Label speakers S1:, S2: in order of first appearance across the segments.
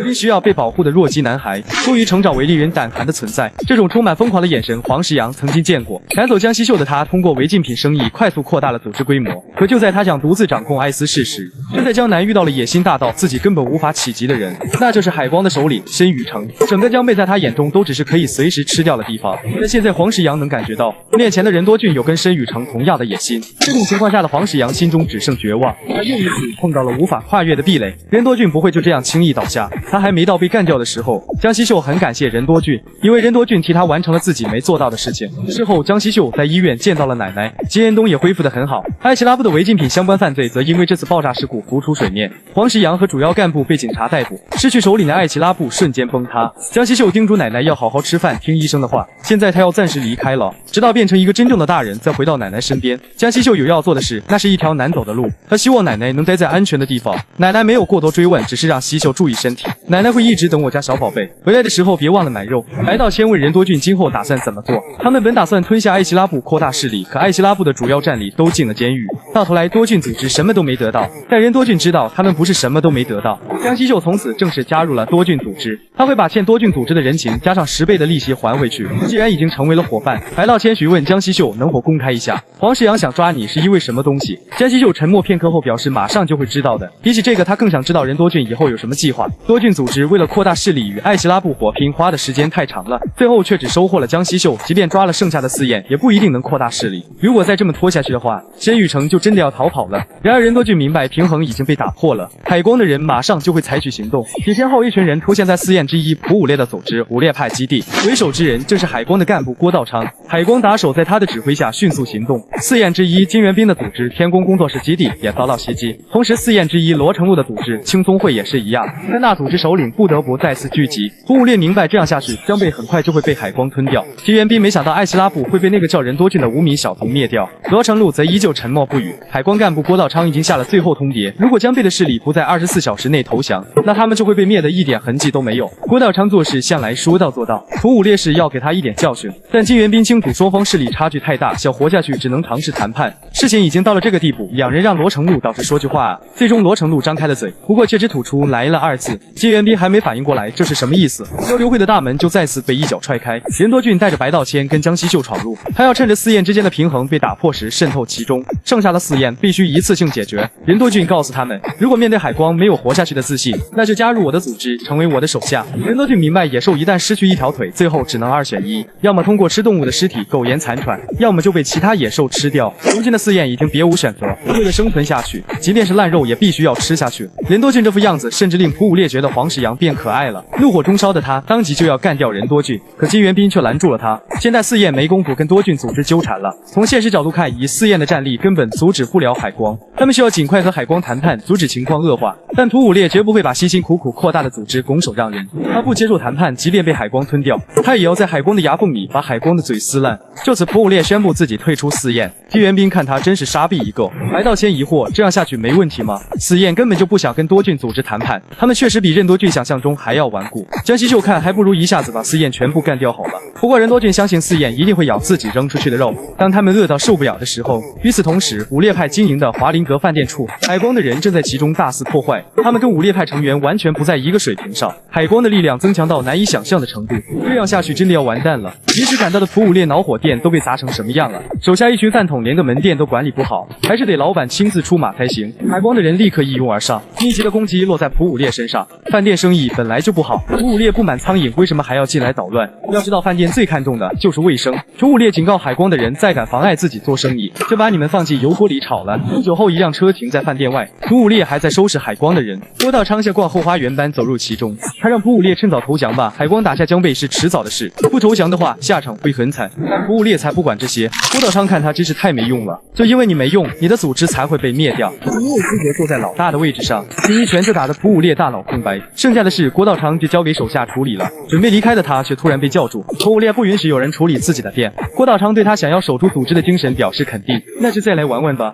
S1: 定需要被保护的弱鸡男孩，出于成长为令人胆寒的存在。这种充满疯狂的眼神，黄石阳曾经见过。赶走江西秀的他，通过违禁品生意快速扩大了组织规模。可就在他想独自掌控艾斯市时，就在江南遇到了野心大到自己根本无法企及的人，那就是海光的首领申雨成。整个江贝在他眼中都只是可以随时吃掉的地方。但现在黄石阳能感觉到，面前的任多俊有跟申雨成同样的野心。这种情况下的黄石阳心中只剩绝望。他又一次碰到了无法跨越的壁垒。任多俊不会就这样轻易倒下。他还没到被干掉的时候，江西秀很感谢任多俊，因为任多俊替他完成了自己没做到的事情。事后，江西秀在医院见到了奶奶，金延东也恢复得很好。艾奇拉布的违禁品相关犯罪则因为这次爆炸事故浮出水面。黄石阳和主要干部被警察逮捕，失去首领的艾奇拉布瞬间崩塌。江西秀叮嘱奶奶要好好吃饭，听医生的话。现在他要暂时离开了，直到变成一个真正的大人，再回到奶奶身边。江西秀有要做的事，那是一条难走的路。他希望奶奶能待在安全的地方。奶奶没有过多追问，只是让西秀注意身体。奶奶会一直等我家小宝贝回来的时候，别忘了买肉。白道谦问任多俊今后打算怎么做。他们本打算吞下艾希拉布，扩大势力，可艾希拉布的主要战力都进了监狱，到头来多俊组织什么都没得到。但任多俊知道他们不是什么都没得到。江西秀从此正式加入了多俊组织，他会把欠多俊组织的人情加上10倍的利息还回去。既然已经成为了伙伴，白道谦询问江西秀能否公开一下黄石阳想抓你是因为什么东西。江西秀沉默片刻后表示马上就会知道的。比起这个，他更想知道任多俊以后有什么计划。多俊组织为了扩大势力与艾希拉布火拼，花的时间太长了，最后却只收获了江西秀。即便抓了剩下的4焰，也不一定能扩大势力。如果再这么拖下去的话，申雨成就真的要逃跑了。然而任多俊明白平衡已经被打破了，海光的人马上就会采取行动。几天后，一群人出现在4焰之一普武烈的组织武烈派基地，为首之人正是海光的干部郭道昌。海光打手在他的指挥下迅速行动。4焰之一金元彬的组织天宫工作室基地也遭到袭击，同时4焰之一罗成禄的组织青松会也是一样。3大组织首领不得不再次聚集。普武烈明白这样下去江贝很快就会被海光吞掉。金元彬没想到艾希拉布会被那个叫任多俊的无名小童灭掉，罗成禄则依旧沉默不语。海光干部郭道昌已经下了最后通牒，如果江贝的势力不在24小时内投降，那他们就会被灭得一点痕迹都没有。郭道昌做事向来说到做到，普武烈士要给他一点教训，但金元彬清楚双方势力差距太大，想活下去只能尝试谈判。事情已经到了这个地步，两人让罗成禄倒是说句话啊。最终罗成禄张开了嘴，不过却只吐出来了2字。金元彬还没反应过来这是什么意思，交流会的大门就再次被一脚踹开。任多俊带着白道谦跟江西秀闯入，他要趁着4焰之间的平衡被打破时渗透其中，剩下的4焰必须一次性解决。任多俊告诉他们，如果面对海光没有活下去的自信，那就加入我的组织，成为我的手下。任多俊明白野兽一旦失去一条腿，最后只能2选1，要么通过吃动物的尸体苟延残喘，要么就被其他野兽吃掉。如今的4焰已经别无选择，为了生存下去，即便是烂肉也必须要吃下去。任多俊这副样子甚至令普武烈觉得黄石阳变可爱了，怒火中烧的他当即就要干掉任多俊，可金元彬却拦住了他。现在4焰没工夫跟多俊组织纠缠了，从现实角度看，以4焰的战力根本阻止不了海光，他们需要尽快和海光谈判，阻止情况恶化。但普武烈绝不会把辛辛苦苦扩大的组织拱手让人，他不接受谈判，即便被海光吞掉，他也要在海光的牙缝里把海光的嘴撕烂。就此普武烈宣布自己退出4焰。金元彬看他真是傻逼一个。白道谦疑惑，这样下去没问题吗？4焰根本就不想跟多俊组织谈判，他们确实比任多俊想象中还要顽固。江西秀看还不如一下子把4焰全部干掉好了。不过任多俊相信4焰一定会咬自己扔出去的肉，当他们饿到受不了的时候。与此同时，武烈派经营的华林阁饭店处，海光的人正在其中大肆破坏，他们跟武烈派成员完全不在一个水平上，海光的力量增强到难以想象的程度，这样下去真的要完蛋了。及时赶到的普武烈恼火店都被砸成什么样了，手下一群饭桶连个门店都管理不好，还是得老板亲自出马才行。海光的人立刻一拥而上，密集的攻击落在普武烈身上。饭店生意本来就不好，普武烈不满苍蝇为什么还要进来捣乱，要知道饭店最看重的就是卫生。普武烈警告海光的人再敢妨碍自己做生意，就把你们放进油锅里炒了。不久后，一辆车停在饭店外，普武烈还在收拾海光的人。郭道昌像逛后花园般走入其中，他让普武烈趁早投降吧，海光打下江贝是迟早的事，不投降的话下场会很惨。但普武烈才不管这些，郭道昌看他真是太没用了，就因为你没用，你的组织才会被灭掉，你没有资格坐在老大的位置上。第一拳就打得普武烈大脑空白，剩下的事郭道昌就交给手下处理了。准备离开的他却突然被叫住，普武烈不允许有人处理自己的店。郭道昌对他想要守住组织的精神表示肯定，那就再来玩玩吧。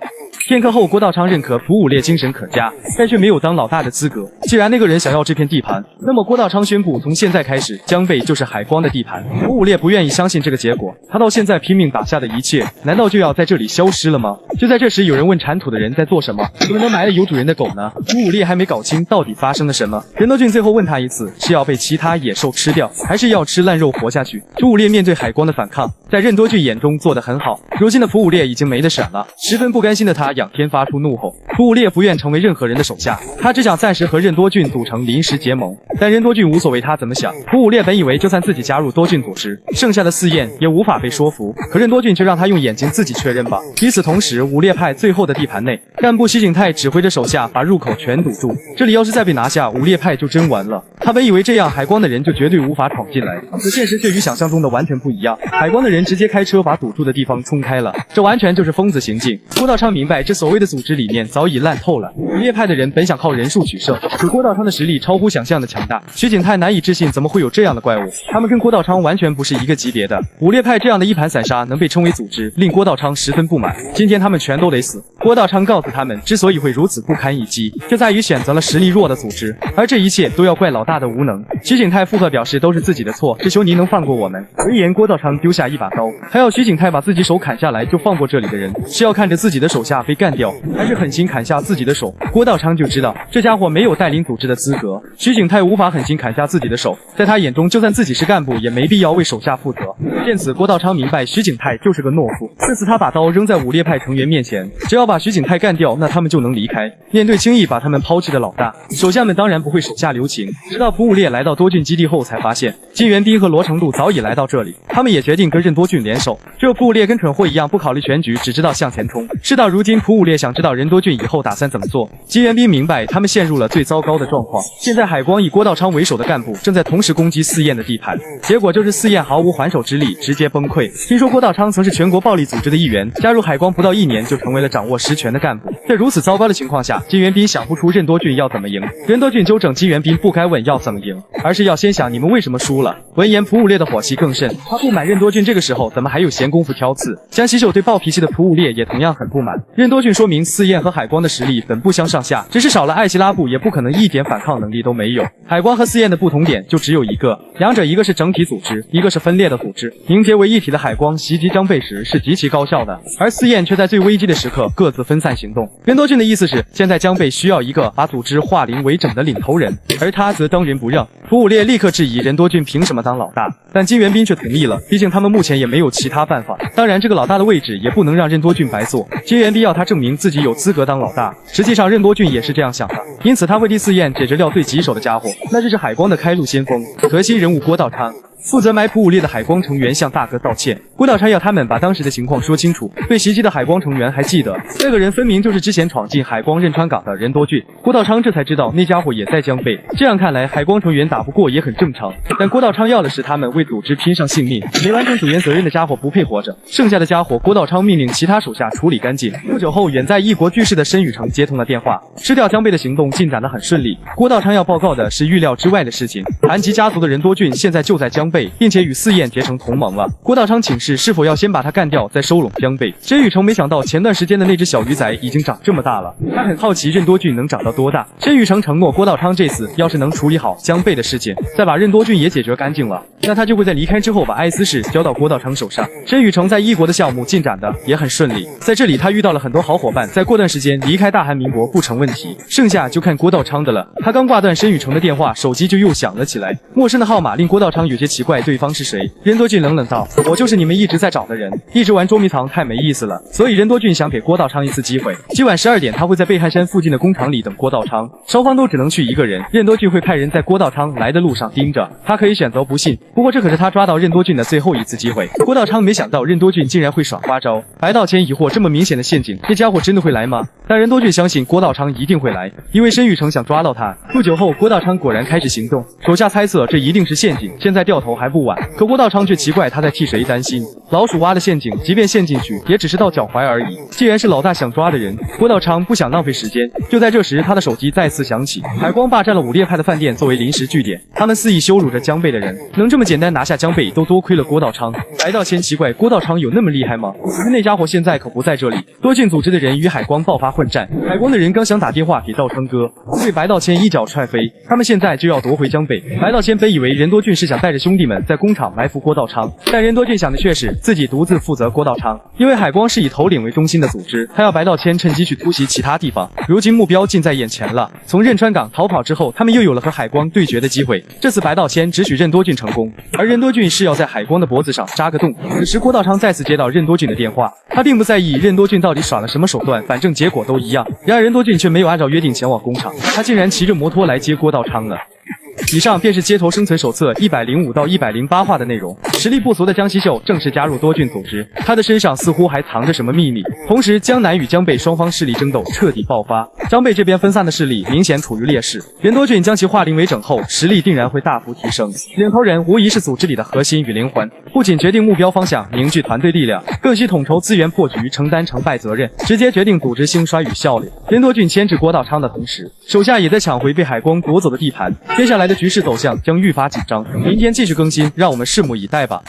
S1: 片刻后，郭道昌认可蒲武烈精神可嘉，但却没有当老大的资格。既然那个人想要这片地盘，那么郭道昌宣布从现在开始，江贝就是海光的地盘。蒲武烈不愿意相信这个结果，他到现在拼命打下的一切，难道就要在这里消失了吗？就在这时，有人问铲土的人在做什么，怎么能埋了有主人的狗呢？蒲武烈还没搞清到底发生了什么。任多俊最后问他一次，是要被其他野兽吃掉，还是要吃烂肉活下去？蒲武烈面对海光的反抗，在任多俊眼中做得很好。如今的蒲武烈已经没得选了，十分不甘心的他仰天发出怒吼。蒲武烈不愿成为任何人的手下，他只想暂时和任多俊组成临时结盟。但任多俊无所谓他怎么想，蒲武烈本以为就算自己加入多俊组织，剩下的四燕也无法被说服，可任多俊却让他用眼睛自己确认吧。与此同时，武烈派最后的地盘内，干部徐景泰指挥着手下把入口全堵住，这里要是再被拿下，武烈派就真完了。他本以为这样海光的人就绝对无法闯进来，可现实却与想象中的完全不一样。海光的人直接开车把堵住的地方冲开了，这完全就是疯子行径。郭道昌明白这所谓的组织理念早已烂透了。武烈派的人本想靠人数取胜，可郭道昌的实力超乎想象的强大，徐景泰难以置信怎么会有这样的怪物，他们跟郭道昌完全不是一个级别的。武烈派这样的一盘散沙能被称为组织，令郭道昌十分不满。今天他们全都得死。郭道昌告诉他们，之所以会如此不堪一击，就在于选择了实力弱的组织，而这一切都要怪老大的无能。徐景泰附和表示都是自己的错，只求您能放过我们。闻言，郭道昌丢下一把刀，还要徐景泰把自己手砍下来就放过这里的人，是要看着自己的手下被干掉，还是狠心砍下自己的手？郭道昌就知道这家伙没有带领组织的资格，徐景泰无法狠心砍下自己的手，在他眼中就算自己是干部也没必要为手下负责。见此，郭道昌明白徐景泰就是个懦夫，这次他把刀扔在武烈派成员面前，只要把徐景泰干掉，那他们就能离开。面对轻易把他们抛弃的老大，手下们当然不会手下留情。直到蒲武烈来到多俊基地后，才发现金元彬和罗成度早已来到这里，他们也决定跟任多俊联手。这蒲武烈跟蠢货一样，不考虑全局，只知道向前冲。事到如今，蒲武烈想知道任多俊以后打算怎么做。金元彬明白他们陷入了最糟糕的状况，现在海光以郭道昌为首的干部正在同时攻击四燕的地盘，结果就是四燕毫无还手之力，直接崩溃。听说郭道昌曾是全国暴力组织的一员，加入海光不到1年就成为了掌握实权的干部。在如此糟糕的情况下，金元彬想不出任多俊要怎么赢。任多俊纠正金元彬不该问要怎么赢，而是要先想你们为什么输了。闻言，蒲武烈的火气更甚，他不满任多俊这个时候怎么还有闲工夫挑刺。江西秀对暴脾气的蒲武烈也同样很不满。任多俊说明四燕和海光的实力本不相上下，只是少了艾希拉布也不可能一点反抗能力都没有。海光和四燕的不同点就只有一个，两者一个是整体组织，一个是分裂的组织。凝结为一体的海光袭击江贝时是极其高效的，而四燕却在最危机的时刻各自分散行动。任多俊的意思是，现在江贝需要一个把组织化零为整的领头人，而他则当仁不让。蒲武烈立刻质疑任多俊凭什么当老大，但金元彬却同意了，毕竟他们目前也没有其他办法。当然，这个老大的位置也不能让任多俊白做，金元彬要他证明自己有资格当老大。实际上，任多俊也是这样想的，因此他会替四燕解决掉最棘手的家伙，那就是海光的开路先锋，核心人物郭道昌。负责埋蒲武烈的海光成员向大哥道歉，郭道昌要他们把当时的情况说清楚。被袭击的海光成员还记得，这个人分明就是之前闯进海光任川港的任多俊。郭道昌这才知道那家伙也在江贝，这样看来海光成员打不过也很正常。但郭道昌要的是他们为组织拼上性命，没完成组员责任的家伙不配活着，剩下的家伙郭道昌命令其他手下处理干净。不久后，远在异国居士的申宇成接通了电话，吃掉江贝的行动进展得很顺利。郭道昌要报告的是预料之外的事情，韩吉家族的任多俊现在就在江贝，并且与四燕结成同盟了。郭道昌请示是否要先把他干掉，再收拢江贝。申宇成没想到前段时间的那只小鱼仔已经长这么大了，他很好奇任多俊能长到多大。申宇成承诺郭道昌这次要是能处理好江贝的事件，再把任多俊也解决干净了，那他就会在离开之后把艾斯市交到郭道昌手上。申宇成在异国的项目进展的也很顺利，在这里他遇到了很多好伙伴，再过段时间离开大韩民国不成问题，剩下就看郭道昌的了。他刚挂断申宇成的电话，手机就又响了起来，陌生的号码令郭道昌有些奇怪对方是谁。任多俊冷冷道：“我就是你们一直在找的人，一直玩捉迷藏太没意思了，所以任多俊想给郭道昌一次机会。今晚12点他会在贝汉山附近的工厂里等郭道昌，双方都只能去一个人，任多俊会派人在郭道昌来的路上盯着，他可以选择不信，不过这可是他抓到任多俊的最后一次机会。”郭道昌没想到任多俊竟然会耍花招，白道前疑惑，这么明显的陷阱，这家伙真的会来吗？但任多俊相信郭道昌一定会来，因为申宇成想抓到他。不久后，郭道昌果然开始行动，手下猜测这一定是陷阱，现在掉头还不晚。可郭道昌却奇怪他在替谁担心。老鼠挖的陷阱，即便陷进去，也只是到脚踝而已。既然是老大想抓的人，郭道昌不想浪费时间。就在这时，他的手机再次响起，海光霸占了武烈派的饭店作为临时据点，他们肆意羞辱着江贝的人，能这么简单拿下江贝，都多亏了郭道昌。白道谦奇怪，郭道昌有那么厉害吗？可是那家伙现在可不在这里。多郡组织的人与海光爆发混战，海光的人刚想打电话给道昌哥，被白道谦一脚踹飞。他们现在就要夺回江贝。白道谦本以为任多郡是想带着兄弟们在工厂埋伏郭道昌，但任多郡想的却是自己独自负责郭道昌。因为海光是以头领为中心的组织，他要白道谦趁机去突袭其他地方。如今目标近在眼前了。从任川港逃跑之后，他们又有了和海光对决的机会。这次白道谦只许任多郡成功，而任多郡是要在海光的脖子上扎个洞。此时郭道昌再次接到任多郡的电话，他并不在意任多郡到底耍了什么手段，反正结果都一样。然而任多郡却没有按照约定前往工厂，他竟然骑着摩托来接郭道昌了。以上便是街头生存手册105到108话的内容。实力不俗的江西秀正式加入多郡组织，他的身上似乎还藏着什么秘密。同时，江南与江北双方势力争斗彻底爆发，江北这边分散的势力明显处于劣势。任多郡将其化零为整后，实力定然会大幅提升。领头人无疑是组织里的核心与灵魂，不仅决定目标方向、凝聚团队力量，更需统筹资源破局、承担成败责任，直接决定组织兴衰与效率。任多郡牵制郭道昌的同时，手下也在抢回被海光夺走的地盘。接下来的局势走向将愈发紧张，明天继续更新，让我们拭目以待吧。